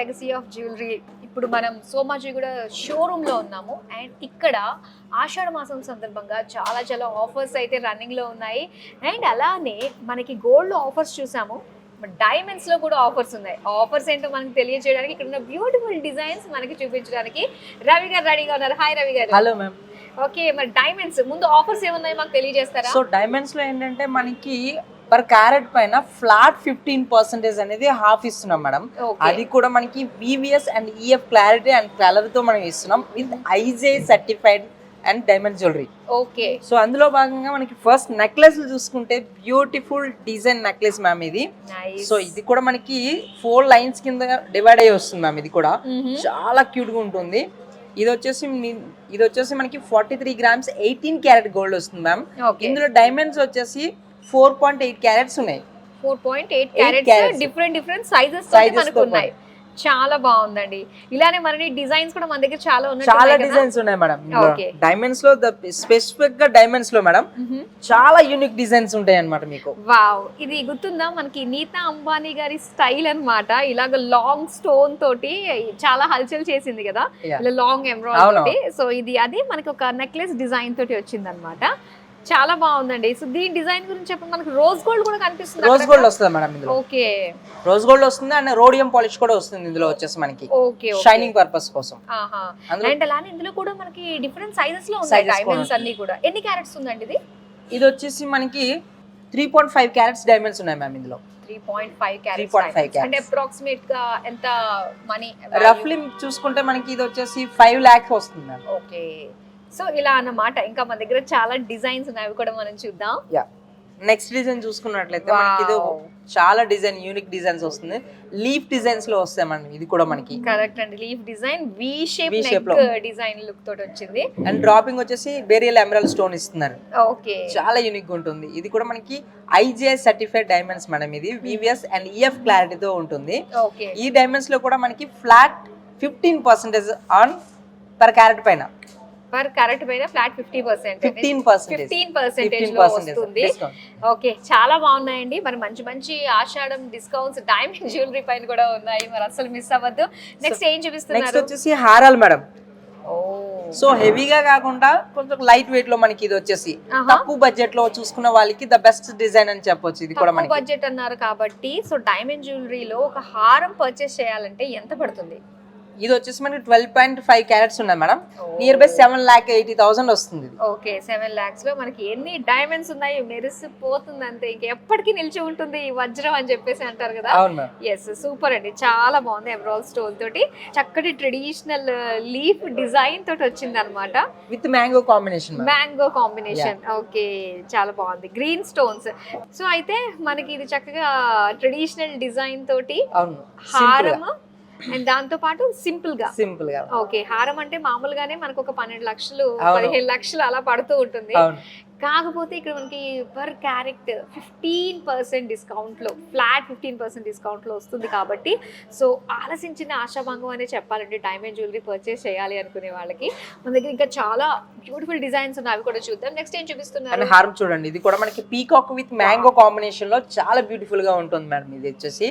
Legacy of jewellery. ఇప్పుడు మనం Somajiguda showroom లో ఉన్నాము అండ్ ఇక్కడ ఆషాఢ మాసం సందర్భంగా చాలా చాలా ఆఫర్స్ అయితే రన్నింగ్ లో ఉన్నాయి. అండ్ అలానే మనకి గోల్డ్ లో ఆఫర్స్ చూసాము, డైమండ్స్ లో కూడా ఆఫర్స్ ఉన్నాయి. ఆఫర్స్ ఏంటో మనకి తెలియజేయడానికి ఇక్కడ ఉన్న బ్యూటిఫుల్ డిజైన్స్ మనకి చూపించడానికి రవి గారు రెడీగా ఉన్నారు. హాయ్ రవి గారు. Hello ma'am. ఓకే, మరి డైమండ్స్ ముందు ఆఫర్స్ ఏమున్నాయి మాకు తెలియజేస్తారా? సో డైమండ్స్ లో ఏంటంటే మనకి పర్ క్యారెట్ పైన ఫ్లాట్ 15% అనేది హాఫ్ ఇస్తున్నాం మేడం. అది కూడా మనకి VVS and EF clarity and colour తో మనం ఇస్తున్నాం with IJ certified and diamond jewellery. Okay, so అందులో భాగంగా మనకి ఫస్ట్ నెక్లెస్ చూసుకుంటే బ్యూటిఫుల్ డిజైన్ నెక్లెస్ మ్యామ్ ఇది. సో ఇది కూడా మనకి 4 లైన్స్ కింద డివైడ్ అయ్యి వస్తుంది మ్యామ్. ఇది కూడా చాలా క్యూట్ గా ఉంటుంది. ఇది వచ్చేసి మనకి 43 గ్రామ్స్ 18 క్యారెట్ గోల్డ్ వస్తుంది మ్యామ్. ఇందులో డైమండ్స్ వచ్చేసి 4.8 క్యారెట్స్ ఉన్నాయి. 4.8 క్యారెట్స్ డిఫరెంట్ సైజెస్ మనకు ఉన్నాయి. చాలా బాగుందండి. ఇలానే మరి డిజైన్స్ కూడా మన దగ్గర చాలా ఉన్నాయి. చాలా డిజైన్స్ ఉన్నాయి మేడం. డైమండ్స్ లో స్పెసిఫిక్ గా డైమండ్స్ లో మేడం చాలా యూనిక్ డిజైన్స్ ఉంటాయి అన్నమాట మీకు. వావ్, ఇది గుర్తుందా మనకి నీతా అంబానీ గారి స్టైల్ అన్నమాట. ఇలాగ లాంగ్ స్టోన్ తోటి చాలా హల్చల్ చేసింది కదా, ఇలా లాంగ్ ఎంబ్రాయిడరీ తోటి. సో ఇది అది మనకి ఒక నెక్లెస్ డిజైన్ తోటి వచ్చింది అన్నమాట. చాలా బాగుందండి. సో దీని డిజైన్ గురించి చెప్పండి. మనకి రోజ్ గోల్డ్ కూడా కనిపిస్తుంది. రోజ్ గోల్డ్ వస్తుంది మేడం ఇందులో. ఓకే, రోజ్ గోల్డ్ వస్తుంది అండ్ రోడియం పాలిష్ కూడా వస్తుంది ఇందులో వచ్చేసి మనకి. ఓకే, షైనింగ్ పర్పస్ కోసం. అండ్ అలానే ఇందులో కూడా మనకి డిఫరెంట్ సైజెస్ లో ఉన్నాయి డైమండ్స్ అన్ని కూడా. ఎన్ని క్యారెట్స్ ఉందండి ఇది? ఇది వచ్చేసి మనకి 3.5 క్యారెట్స్ డైమండ్స్ ఉన్నాయి మ్యామ్ ఇందులో. 3.5 క్యారెట్స్ అంటే అప్రాక్సిమేట్ గా ఎంత మనీ? రఫ్లీ చూసుకుంటే మనకి ఇది వచ్చేసి 5 lakhs వస్తుంది మ్యామ్. ఓకే, సో ఇలా అన్నమాట. ఇంకా మన దగ్గర చాలా డిజైన్స్ ఉన్నాయి, అవి కూడా మనం చూద్దాం. నెక్స్ట్ డిజైన్ చూసుకున్నట్లయితే మనకి ఇది చాలా డిజైన్ యూనిక్ డిజైన్స్ వస్తుంది. లీఫ్ డిజైన్స్ లో వస్తాయి మనం. ఇది కూడా మనకి కరెక్ట్ అండి, leaf design V shape neck design look తోటి వచ్చింది. అండ్ డ్రాపింగ్ వచ్చేసి బేరియల్ ఎమరాల్డ్ స్టోన్ ఇస్తున్నారు. ఓకే, చాలా యూనిక్ గా ఉంటుంది. ఇది కూడా మనకి ఐజే సర్టిఫైడ్ డైమండ్స్ మేడం. ఇది వివిఎస్ అండ్ ఈఎఫ్ క్లారిటీతో ఉంటుంది. ఓకే, ఈ డైమండ్స్ లో కూడా మనకి ఫ్లాట్ 15% ఆన్ పర్ క్యారెట్ పైన. పర్ క్యారెట్ పైన ఫ్లాట్ 15% వస్తుంది. ఓకే, చాలా బాగున్నాయండి. మరి మంచి మంచి ఆషాఢం డిస్కౌంట్స్ డైమండ్ జ్యువెలరీ పైన కూడా ఉన్నాయి. మరి అసలు మిస్ అవ్వద్దు. నెక్స్ట్ ఏం చూపిస్తున్నారు? నెక్స్ట్ వచ్చేసి హారాలు మేడం. సో హెవీగా కాకుండా కొంచెం లైట్ వెయిట్ లో మనకి ఇది వచ్చేసి తక్కువ బడ్జెట్ లో చూసుకున్న వాళ్ళకి ద బెస్ట్ డిజైన్ అని చెప్పొచ్చు. ఇది కూడా మనకి బడ్జెట్ అన్నారు కాబట్టి. సో డైమండ్ జ్యువెలరీలో ఒక హారం పర్చేస్ చేయాలంటే ఎంత పడుతుంది? ఇది వచ్చేసి మనకి 12.5 క్యారెట్స్ ఉన్నాయి మేడం. నియర్ బై 7,80,000 వస్తుంది. ఓకే, 7 lakhs లో మనకి ఎన్ని డైమండ్స్ ఉన్నాయి, మెరిసిపోతుంది అంతే. ఇంక ఎప్పటికీ నిలిచి ఉంటుంది ఈ వజ్రం అని చెప్పేసి అంటారు కదా. ఎస్, సూపర్ అండి, చాలా బాగుంది. ఎమరాల్డ్ స్టోన్ తోటి చక్కటి ట్రెడిషనల్ లీఫ్ డిజైన్ తోటి వచ్చింది అనమాట. With mango combination. Mango combination. Okay, చాలా బాగుంది. Green stones. సో అయితే మనకి ఇది చక్కగా ట్రెడిషనల్ డిజైన్ తోటి హారం అండ్ దాంతో పాటు సింపుల్ గా. ఓకే, హారం అంటే మామూలుగానే మనకు ఒక 12 లక్షలు 15 లక్షలు అలా పడుతూ ఉంటుంది. కాకపోతే ఇక్కడ మనకి పర్ క్యారెట్ 15% డిస్కౌంట్ లో, ఫ్లాట్ 15% డిస్కౌంట్ లో వస్తుంది కాబట్టి సో ఆలసించిన ఆశాభంగం అనే చెప్పాలండి డైమండ్ జ్యువెలరీ పర్చేస్ చేయాలి అనుకునే వాళ్ళకి. మన దగ్గర ఇంకా చాలా బ్యూటిఫుల్ డిజైన్స్ ఉన్నాయి, అవి కూడా చూద్దాం. నెక్స్ట్ ఏం చూపిస్తున్నారు? హారం చూడండి. ఇది కూడా మనకి పీకాక్ విత్ మ్యాంగో కాంబినేషన్ లో చాలా బ్యూటిఫుల్ గా ఉంటుంది మేడం. ఇది వచ్చేసి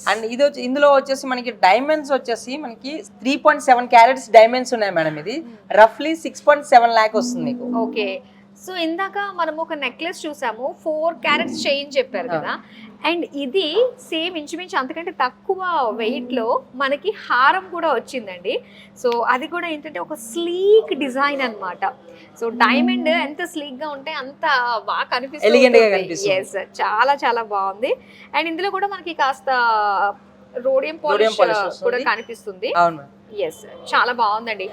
అండ్ ఇది ఇందులో వచ్చేసి మనకి డైమండ్స్ వచ్చేసి మనకి 3.7 క్యారెట్స్ డైమండ్స్ ఉన్నాయి మేడం. ఇది రఫ్లీ 6.7 lakh వస్తుంది మీకు. ఓకే, సో ఇందాక మనం ఒక నెక్లెస్ చూసాము, 4 క్యారెట్స్ చైన్ చెప్పారు కదా. అండ్ ఇది సేమ్ ఇంచుమించు అంతకంటే తక్కువ వెయిట్ లో మనకి హారం కూడా వచ్చిందండి. సో అది కూడా ఏంటంటే ఒక స్లీక్ డిజైన్ అన్నమాట. సో డైమండ్ ఎంత స్లీక్ గా ఉంటే అంత బాగా కనిపిస్తుంది. ఎస్, చాలా చాలా బాగుంది. అండ్ ఇందులో కూడా మనకి కాస్త రోడియం పాలిష్ కూడా కనిపిస్తుంది. ఎస్, చాలా బాగుందండి.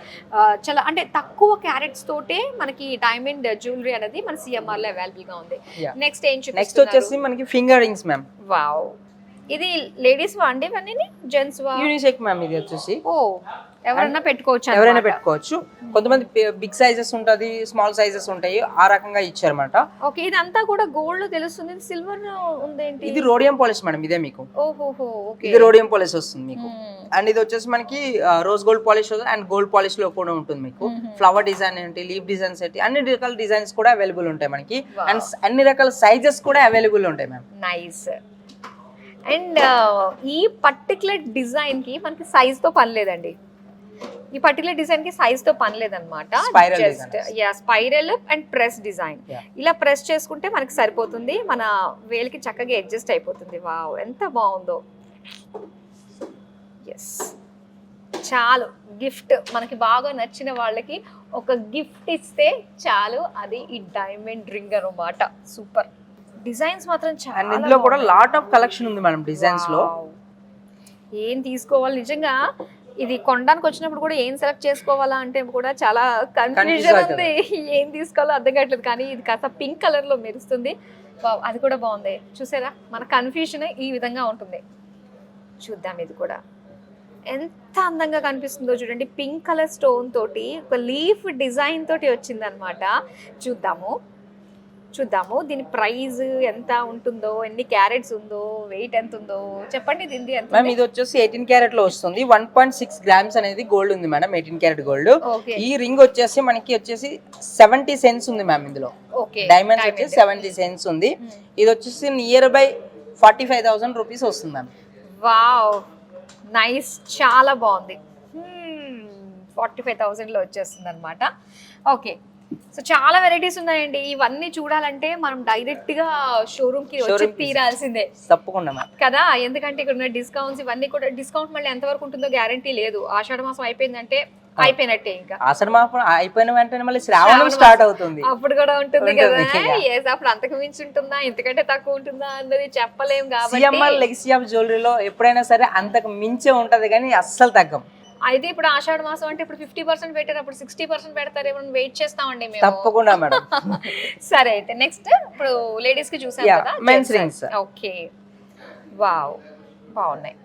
చాలా అంటే తక్కువ క్యారెట్స్ తోటే మనకి డైమండ్ జ్యువెలరీ అనేది మన సిఎంఆర్ లో అవైలబుల్ గా ఉంది. నెక్స్ట్ ఏం చూపిస్తున్నారు? నెక్స్ట్ వచ్చేసి మనకి ఫింగర్ రింగ్స్ మ్యామ్. వావ్, ఇది లేడీస్ వాండి వన్నీ జెంట్స్ వా? Unisex ma'am. ఇది వచ్చేసి ఎవరైనా పెట్టుకోవచ్చు. ఎవరైనా పెట్టుకోవచ్చు. కొంతమంది బిగ్ సైజెస్ ఉంటది, స్మాల్ సైజెస్ ఉంటాయి, ఆ రకంగా ఇచ్చారన్నమాట. ఓకే, ఇదంతా కూడా గోల్డ్ లో తెలుస్తుంది. సిల్వర్ ఉందేంటి? ఇది రోడియం పాలిష్ మేడం. ఇదే మీకు. ఓహో, ఓకే, ఇది రోడియం పాలిష్ వస్తుంది మీకు. అండ్ ఇది వచ్చేసి మనకి rose gold polish and gold polish లో కూడా ఉంటుంది మీకు. ఫ్లవర్ డిజైన్ ఏంటి, లీఫ్ డిజైన్స్ ఏంటి, అన్ని రకాల డిజైన్స్ కూడా అవైలబుల్ ఉంటాయి మనకి. అండ్ అన్ని రకాల సైజెస్ కూడా అవైలబుల్ ఉంటాయి మ్యామ్. నైస్. అండ్ ఈ పర్టికులర్ డిజైన్ కి మనకి సైజ్ తో పని లేదండి. ఈ పర్టికులర్ డిజైన్ కి సైజ్ తో పని లేదనమాట. Spiral just spiral and press design. Yeah. ఇలా ప్రెస్ చేసుకుంటే మనకి సరిపోతుంది, మన వేలికి చక్కగా అడ్జస్ట్ అయిపోతుంది. వావ్, ఎంత బాగుందో. ఎస్, చాలు. గిఫ్ట్ మనకి బాగా నచ్చిన వాళ్ళకి ఒక గిఫ్ట్ ఇస్తే చాలు, అది ఈ డైమండ్ రింగ్ అన్నమాట. సూపర్ డిజైన్స్ మాత్రం అండ్ చాలా ఇందులో కూడా లాట్ ఆఫ్ కలెక్షన్ ఉంది మేడం డిజైన్స్ లో. Wow. ఏం తీసుకోవాలి నిజంగా, ఇది కొనడానికి వచ్చినప్పుడు కూడా ఏం సెలెక్ట్ చేసుకోవాలా అంటే కూడా చాలా కన్ఫ్యూజన్ ఉంది. ఏం తీసుకోవాలో అర్థం కావట్లేదు. కానీ ఇది కాస్త పింక్ కలర్ లో మెరుస్తుంది. Wow, అది కూడా బాగుంది. చూసారా, మన కన్ఫ్యూజన్ ఈ విధంగా ఉంటుంది. చూద్దాం, ఇది కూడా ఎంత అందంగా కనిపిస్తుందో చూడండి. పింక్ కలర్ స్టోన్ తోటి ఒక లీఫ్ డిజైన్ తోటి వచ్చిందనమాట. చూద్దాము దీని ప్రైస్ ఎంత ఉంటుందో, ఎన్ని క్యారెట్స్ ఉందో, వెయిట్ ఎంత ఉందో చెప్పండి. దీని ఎంత? మ్యామ్ ఇది వచ్చేసి 18 క్యారెట్ లో వస్తుంది. 1.6 గ్రామ్స్ అనేది గోల్డ్ ఉంది మేడం. 18 carat gold. ఈ రింగ్ వచ్చేసి మనకి వచ్చేసి 70 సెంట్స్ ఉంది మ్యామ్. ఇందులో డైమండ్స్ వచ్చేసి 70 సెంట్స్ ఉంది. ఇది వచ్చేసి నియర్ బై 45,000 రూపీస్ వస్తుంది మ్యామ్. వావ్, నైస్, చాలా బాగుంది. 45,000 లో వచ్చేస్తుంది అనమాట. ఓకే, సో చాలా వెరైటీస్ ఉన్నాయండి. ఇవన్నీ చూడాలంటే మనం డైరెక్ట్ గా షోరూమ్ కి వచ్చి తీరాల్సిందే తప్పకుండా మ్యామ్ కదా. ఎందుకంటే ఇక్కడ ఉన్న డిస్కౌంట్స్ ఇవన్నీ కూడా, డిస్కౌంట్ మళ్ళీ ఎంత వరకు ఉంటుందో గ్యారంటీ లేదు. ఆషాఢ మాసం అయిపోయిందంటే అయిపోయినట్టే. ఇంకా ఆషాఢ మాసం అయిపోయిన వెంటనే మళ్ళీ శ్రావణం స్టార్ట్ అవుతుంది. అప్పుడు కూడా ఉంటుంది కదా. అప్పుడు అంతకు మించి ఉంటుందా, ఇంతకంటే తక్కువ ఉంటుందా అన్నది చెప్పలేం. కాబట్టి సిఎంఆర్ లెగసీ ఆఫ్ జ్యువెలరీలో ఎప్పుడైనా సరే అంతకు మించే ఉంటది కానీ అస్సలు తగ్గం. అయితే ఇప్పుడు ఆషాఢ మాసం అంటే ఇప్పుడు 50% పెట్టారు, అప్పుడు 60% పెడతారేమో, వెయిట్ చేస్తామండి మేము. తప్పకుండా మేడం. సరే, అయితే నెక్స్ట్ ఇప్పుడు లేడీస్ కి చూసాం కదా, మెన్స్ రింగ్స్. ఓకే, వావ్, బాగున్నాయి.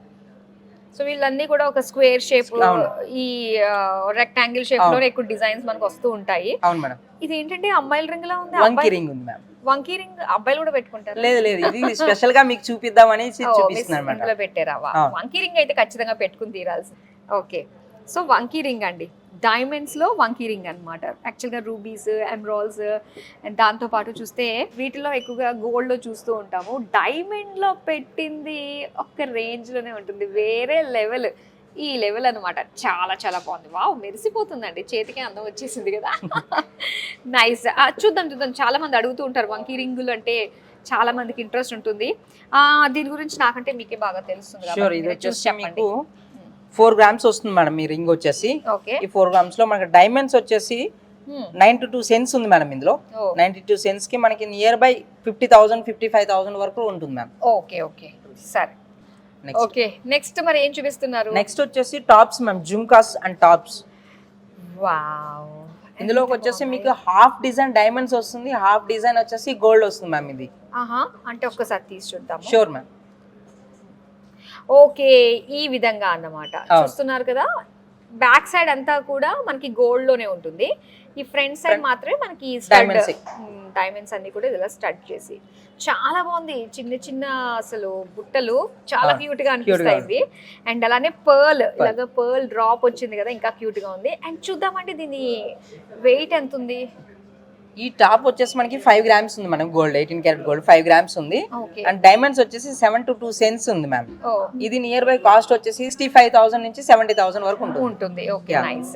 సో వీళ్ళన్నీ కూడా ఒక స్క్వేర్ షేప్, ఈ రెక్టాంగిల్ షేప్ లో ఎక్కువ డిజైన్స్ మనకు వస్తూ ఉంటాయి. అవును మేడం. ఇది ఏంటంటే అమ్మాయిల రింగ్ లా ఉంది. వంకీ రింగ్ ఉంది మ్యామ్. వంకీ రింగ్ అబ్బాయిలు కూడా పెట్టుకుంటారు? లేదు, ఇది స్పెషల్ గా మీకు చూపిద్దామని చూపిస్తున్నాను మేడం. ఇందులో పెట్టారా? వంకీ రింగ్ అయితే ఖచ్చితంగా పెట్టుకుని తీరాల్సి. ఓకే, సో వంకీ రింగ్ అండి, డైమండ్స్ లో వంకీ రింగ్ అనమాట. యాక్చువల్గా రూబీస్, ఎమరాల్డ్స్, అండ్ దాంతో పాటు చూస్తే వీటిలో ఎక్కువగా గోల్డ్ లో చూస్తూ ఉంటాము. డైమండ్ లో పెట్టింది ఒక రేంజ్ లోనే ఉంటుంది, వేరే లెవెల్. ఈ లెవెల్ అనమాట. చాలా చాలా బాగుంది. వావ్, మెరిసిపోతుందండి, చేతికి అందం వచ్చేసింది కదా. నైస్. చూద్దాం. చాలా మంది అడుగుతూ ఉంటారు వంకీ రింగులు అంటే, చాలా మందికి ఇంట్రెస్ట్ ఉంటుంది. దీని గురించి నాకంటే మీకే బాగా తెలుస్తుంది కాబట్టి చెప్పండి. 4 గ్రామ్స్ వస్తుంది మేడం ఈ రింగ్ వచ్చేసి. ఈ 4 గ్రామ్స్ లో మనకి డైమండ్స్ వచ్చేసి 92 సెంట్స్ ఉంది మేడం. ఇందులో 92 సెంట్స్ కి మనకి నియర్ బై 50,000 55,000 వరకు ఉంటుంది మ్యామ్. ఓకే, సరే. ఓకే, నెక్స్ట్ మరి ఏం చూపిస్తున్నారు? నెక్స్ట్ వచ్చేసి tops ma'am, jhumkas and tops. Wow, ఇందులో వచ్చేసి మీకు హాఫ్ డిజైన్ డైమండ్స్ వస్తుంది, హాఫ్ డిజైన్ వచ్చేసి గోల్డ్ వస్తుంది మ్యామ్. ఇది అంటే ఒక్కసారి తీసి చూద్దాం. Sure ma'am. ఓకే, ఈ విధంగా అన్నమాట. చూస్తున్నారు కదా, బ్యాక్ సైడ్ అంతా కూడా మనకి గోల్డ్ లోనే ఉంటుంది. ఈ ఫ్రంట్ సైడ్ మాత్రమే మనకి డైమండ్స్ అన్ని కూడా ఇలా స్టడ్ చేసి, చాలా బాగుంది. చిన్న చిన్న అసలు బుట్టలు చాలా క్యూట్ గా అనిపిస్తాయి. అండ్ అలానే పర్ల్, ఇలాగా పర్ల్ డ్రాప్ వచ్చింది కదా, ఇంకా క్యూట్ గా ఉంది. అండ్ చూద్దామంటే దీని వెయిట్ ఎంత ఉంది? ఈ టాప్ వచ్చేసి మనకి 5 గ్రామ్స్ ఉంది మనం. గోల్డ్ 18 క్యారెట్ గోల్డ్ 5 గ్రామ్స్ ఉంది. అండ్ డైమండ్స్ వచ్చేసి 72 సెంట్స్ ఉంది మ్యామ్. ఇది నియర్ బై కాస్ట్ వచ్చేసి 65,000 నుంచి 70,000 వరకు ఉంటుంది. Okay, nice.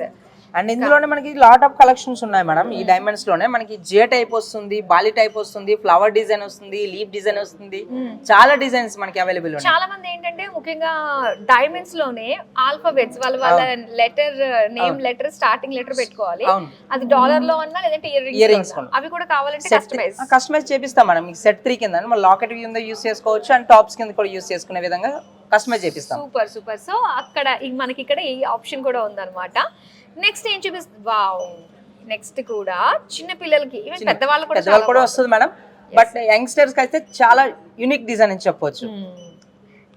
అండ్ ఇందులోనే మనకి లాట్ ఆఫ్ కలెక్షన్స్ ఉన్నాయి మేడం. ఈ డైమండ్స్ లోనే మనకి జే టైప్ వస్తుంది, బాలి టైప్ వస్తుంది, ఫ్లవర్ డిజైన్ వస్తుంది, లీఫ్ డిజైన్ వస్తుంది. చాలా డిజైన్స్ మనకి అవైలబుల్ ఉన్నాయి. చాలా మంది ఏంటంటే ముఖ్యంగా డైమండ్స్ లోనే ఆల్ఫాబెట్స్ వాళ్ళ letter, name letter, starting letter పెట్టుకోవాలి. అది డాలర్ లో అన్నా లేదంటే ఇయర్ రింగ్స్ అవి కూడా కావాలంటే కస్టమైజ్ చేపిస్తాం మేడం. మీకు సెట్ 3 కింద లాకెట్ కింద యూస్ చేసుకోవచ్చు, అండ్ టాప్స్ కింద కూడా యూస్ చేసుకునే విధంగా కస్టమైజ్ చేపిస్తాం. సూపర్. సో అక్కడ మనకి ఇక్కడ ఈ ఆప్షన్ కూడా ఉందన్నమాట. నెక్స్ట్ ఏం చూపిస్తుంది? వావ్, నెక్స్ట్ కూడా చిన్న పిల్లలకి, ఈవెన్ పెద్దవాళ్ళు కూడా వస్తుంది మేడం. బట్ యంగ్స్టర్స్ కి అయితే చాలా యూనిక్ డిజైన్ అని చెప్పొచ్చు.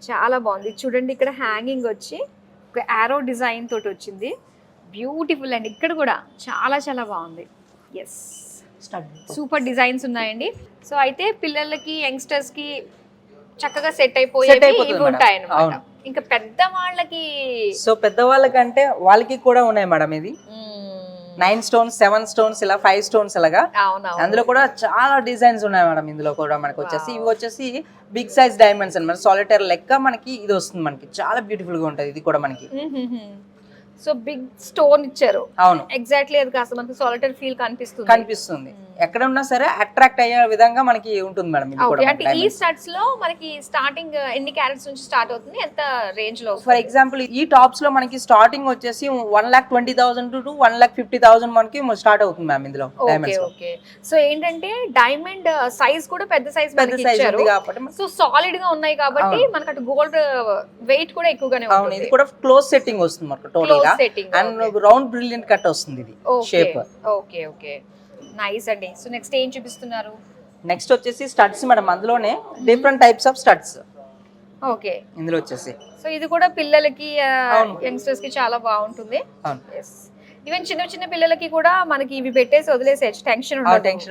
చాలా బాగుంది. చూడండి, ఇక్కడ హ్యాంగింగ్ వచ్చి ఒక ఆరో డిజైన్ తోటి వచ్చింది. బ్యూటిఫుల్ అండి. ఇక్కడ కూడా చాలా చాలా బాగుంది. ఎస్, సూపర్ డిజైన్స్ ఉన్నాయండి. సో అయితే పిల్లలకి, యంగ్స్టర్స్ కి చక్కగా సెట్ అయిపోయి ఉంటాయి అన్నమాట. ఇంకా పెద్ద వాళ్ళకి, సో పెద్ద వాళ్ళకంటే వాళ్ళకి కూడా ఉన్నాయి మేడం. ఇది 9 స్టోన్స్ 7 స్టోన్స్ ఇలా 5 స్టోన్స్ ఇలాగా అవునవును. అందులో కూడా చాలా డిజైన్స్ ఉన్నాయి మేడం. ఇందులో కూడా మనకి వచ్చేసి ఇవి వచ్చేసి బిగ్ సైజ్ డైమండ్స్ అన్నమాట. సాలిటైర్ లెక్క మనకి ఇది వస్తుంది. మనకి చాలా బ్యూటిఫుల్ గా ఉంటది ఇది కూడా మనకి. సో బిగ్ స్టోన్ ఇచ్చారు. అవును, ఎగ్జాక్ట్లీ అది కాస్త మనకి సాలిటరీ ఫీల్ కనిపిస్తుంది. ఎక్కడ ఉన్నా సరే అట్రాక్ట్ అయ్యే విధంగా మనకి ఉంటుంది మేడం ఇది కూడా. అంటే ఈ స్టడ్స్ లో మనకి స్టార్టింగ్ ఎన్ని క్యారెట్స్ నుంచి స్టార్ట్ అవుతుంది, ఎంత రేంజ్ లో? ఫర్ ఎగ్జాంపుల్ ఈ టాప్స్ లో మనకి స్టార్టింగ్ వచ్చేసి 1,20,000 to 1,50,000 మనకి స్టార్ట్ అవుతుంది మ్యామ్ ఇందులో డైమండ్స్. ఓకే, సో ఏంటంటే డైమండ్ సైజ్ కూడా పెద్ద సైజ్ ఉంది కాబట్టి సో సాలిడ్ గా ఉన్నాయి కాబట్టి మనకి అటు గోల్డ్ వెయిట్ కూడా ఎక్కువగానే ఉంటుంది. ఇది కూడా క్లోజ్ సెట్టింగ్ వస్తుంది మనకు టోటల్ గా, అండ్ రౌండ్ బ్రిలియంట్ కట్ వస్తుంది ఇది షేప్. ఓకే ఓకే, నైస్ అండి. సో నెక్స్ట్ ఏం చూపిస్తున్నారు? నెక్స్ట్ వచ్చేసి స్టడ్స్ మేడం. అందులోనే different types of studs. Okay, ఇందులో వచ్చేసి సో ఇది కూడా పిల్లలకి యంగ్స్టర్స్ కి చాలా బాగుంటుంది. ఈవెన్ చిన్న చిన్న పిల్లలకి కూడా మనకి ఇవి పెట్టేసి వదిలేసేయచ్చు, టెన్షన్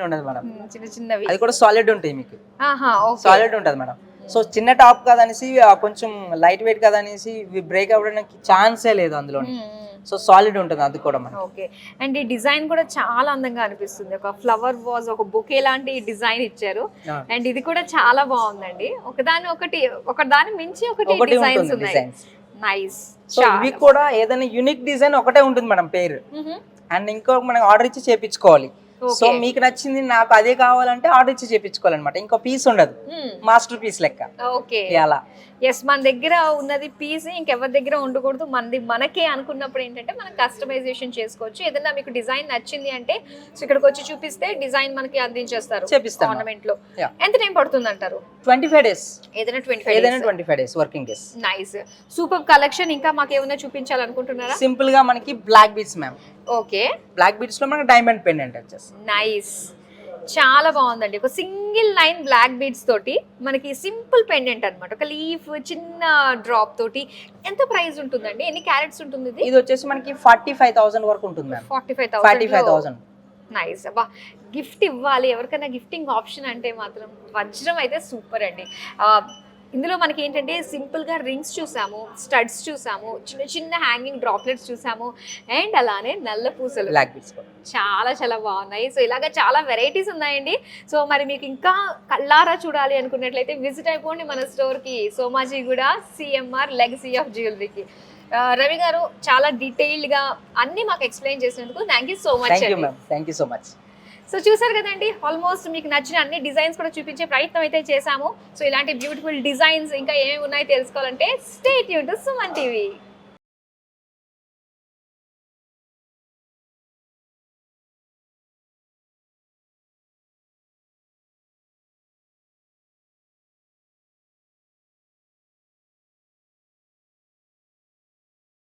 ఉండదు మేడం. చిన్న చిన్నవి అది కూడా సాలిడ్ ఉంటాయి మీకు. సాలిడ్ ఉంటది మేడం. సో చిన్న టాప్ కదనేసి కొంచెం లైట్ వెయిట్ కదనేసి బ్రేక్ అవ్వడానికి ఛాన్సే లేదు అందులో. సో సాలిడ్ ఉంటుంది అది కూడా మనకి. ఓకే, అండ్ ఈ డిజైన్ కూడా చాలా అందంగా అనిపిస్తుంది. ఒక ఫ్లవర్ వాజ్, ఒక బొకే లాంటి డిజైన్ ఇచ్చారు. అండ్ ఇది కూడా చాలా బాగుందండి. ఒకదాని మించి ఒకటి డిజైన్స్ ఉన్నాయి. నైస్. సో ఇవి కూడా ఏదైనా యూనిక్ డిజైన్ ఒకటే ఉంటుంది మేడం పేరు. అండ్ ఇంకో మనం ఆర్డర్ ఇచ్చి చేపించుకోవాలి. సో మీకు నచ్చింది నాకు అదే కావాలంటే ఆర్డర్ ఇచ్చి చేపించుకోవాలన్నమాట. ఇంకో పీస్ ఉండదు, మాస్టర్ పీస్ లెక్క. ఓకే, అలా. ఎస్, మన దగ్గర ఉన్నది పీస్ ఇంకెవరి దగ్గర ఉండకూడదు, మనకే అనుకున్నప్పుడు ఏంటంటే మనం కస్టమైజేషన్ చేసుకోవచ్చు. ఏదైనా మీకు డిజైన్ నచ్చింది అంటే సో ఇక్కడికి వచ్చి చూపిస్తే డిజైన్ మనకి అందించేస్తారు ఆర్నమెంట్ లో. ఎంత టైం పడుతుంది అంటారు? 25 days. ఏదైనా 25 days working days. Nice, super collection. ఇంకా మాకు ఏమైనా చూపించాలనుకుంటున్నారా? సింపుల్ గా మనకి black beads ma'am. Okay, black beads లో మనకి డైమండ్ పెండెంట్ వచ్చేసి నైస్, చాలా బాగుందండి. ఒక సింగిల్ లైన్ బ్లాక్ బీడ్స్ తోటి మనకి సింపుల్ పెండెంట్ అన్నమాట. ఒక లీఫ్ చిన్న డ్రాప్ తోటి. ఎంత ప్రైస్ ఉంటుందండి? ఎన్ని క్యారెట్స్ ఉంటుంది ఇది? ఇది వచ్చేసి మనకి 45,000 వరకు ఉంటుంది మ్యామ్. 45,000. నైస్. అబ్బా, గిఫ్ట్ ఇవ్వాలి ఎవరికైనా, గిఫ్టింగ్ ఆప్షన్ అంటే మాత్రం వజ్రం అయితే సూపర్ అండి. ఇందులో మనకి ఏంటంటే సింపుల్గా రింగ్స్ చూసాము, స్టడ్స్ చూసాము, చిన్న చిన్న హ్యాంగింగ్ డ్రాప్లెట్స్ చూసాము, అండ్ అలానే నల్ల పూసలు చాలా చాలా బాగున్నాయి. సో ఇలాగ చాలా వెరైటీస్ ఉన్నాయండి. సో మరి మీకు ఇంకా కళ్ళారా చూడాలి అనుకున్నట్లయితే విజిట్ అయిపోండి మన స్టోర్కి, సోమాజిగూడ సిఎంఆర్ లెగసీ ఆఫ్ జ్యువెలరీకి. రవి గారు చాలా డీటెయిల్డ్గా అన్ని మాకు ఎక్స్ప్లెయిన్ చేసినందుకు thank you so much. Thank you so much. So చూసారు కదండి, ఆల్మోస్ట్ మీకు నచ్చిన అన్ని డిజైన్స్ కూడా చూపించే ప్రయత్నం అయితే చేశాము. సో ఇలాంటి బ్యూటిఫుల్ డిజైన్స్ ఇంకా ఏమేమి ఉన్నాయో తెలుసుకోవాలంటే stay tune to Suman TV.